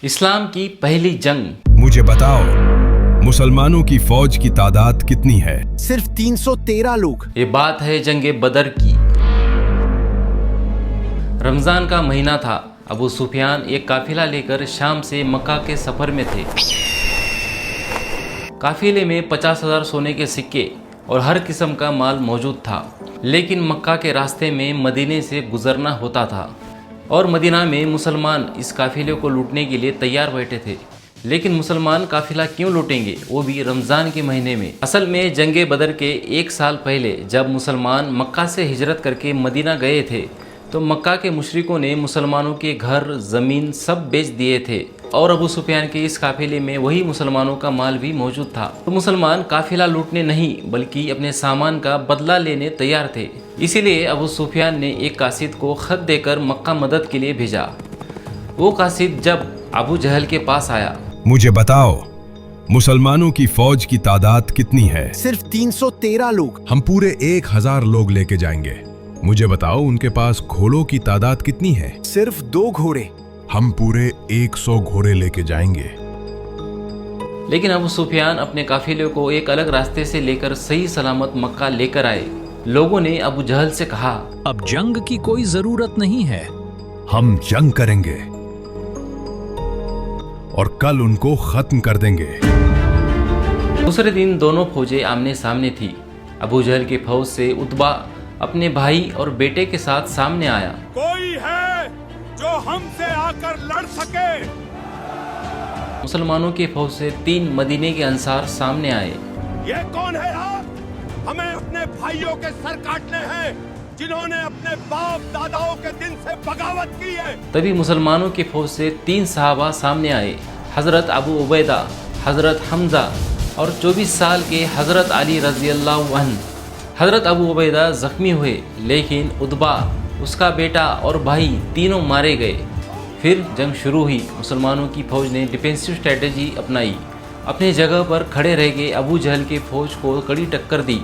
इस्लाम की पहली जंग। मुझे बताओ, मुसलमानों की फौज की तादाद कितनी है? सिर्फ 313 लोग। ये बात है जंगे बदर की। रमजान का महीना था। अबू सुफियान एक काफिला लेकर शाम से मक्का के सफर में थे। काफिले में 50,000 सोने के सिक्के और हर किस्म का माल मौजूद था, लेकिन मक्का के रास्ते में मदीने से गुजरना होता था और मदीना में मुसलमान इस काफिले को लूटने के लिए तैयार बैठे थे। लेकिन मुसलमान काफिला क्यों लूटेंगे, वो भी रमज़ान के महीने में? असल में जंगे बदर के 1 साल पहले जब मुसलमान मक्का से हिजरत करके मदीना गए थे तो मक्का के मुशरिकों ने मुसलमानों के घर, ज़मीन सब बेच दिए थे और अबू सुफियान के इस काफिले में वही मुसलमानों का माल भी मौजूद था। तो मुसलमान काफिला लूटने नहीं बल्कि अपने सामान का बदला लेने तैयार थे। इसीलिए अबू सुफियान ने एक कासिद को खत देकर मक्का मदद के लिए भेजा। वो कासिद जब अबू जहल के पास आया, मुझे बताओ, मुसलमानों की फौज की तादाद कितनी है? सिर्फ 313 लोग। हम पूरे 1000 लोग लेके जाएंगे। मुझे बताओ, उनके पास घोड़ों की तादाद कितनी है? सिर्फ 2 घोड़े। हम पूरे 100 घोड़े लेके जाएंगे। लेकिन अबू सुफियान अपने काफिले को एक अलग रास्ते से लेकर सही सलामत मक्का लेकर आए। लोगों ने अबू जहल से कहा, अब जंग की कोई जरूरत नहीं है। हम जंग करेंगे और कल उनको खत्म कर देंगे। दूसरे दिन दोनों फौजें आमने सामने थी। अबू जहल की फौज से उतबा अपने भाई और बेटे के साथ सामने आया। कोई है जो हमसे आकर लड़ सके? मुसलमानों की फौज से 3 मदीने के अंसार सामने आए। ये कौन है आप? हमें अपने भाइयों के सर काटने हैं जिन्होंने अपने बाप दादाओं के दिन से बगावत की है। तभी मुसलमानों की फौज से 3 सहाबा सामने आए, हजरत अबू उबैदा, हजरत हमजा और 24 साल के हजरत अली रजी अल्लाह अन्हु। हजरत अबू उबैदा जख्मी हुए, लेकिन उतबा, उसका बेटा और भाई तीनों मारे गए। फिर जंग शुरू हुई। मुसलमानों की फौज ने डिफेंसिव स्ट्रेटेजी अपनाई। अपने जगह पर खड़े रह गए अबू जहल के फौज को कड़ी टक्कर दी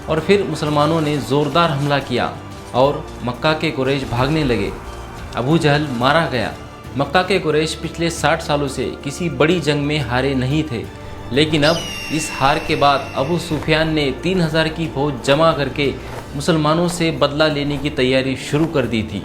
और फिर मुसलमानों ने ज़ोरदार हमला किया और मक्का के कुरैश भागने लगे। अबू जहल मारा गया। मक्का के कुरैश पिछले 60 सालों से किसी बड़ी जंग में हारे नहीं थे, लेकिन अब इस हार के बाद अबू सुफियान ने 3000 की फौज जमा करके मुसलमानों से बदला लेने की तैयारी शुरू कर दी थी।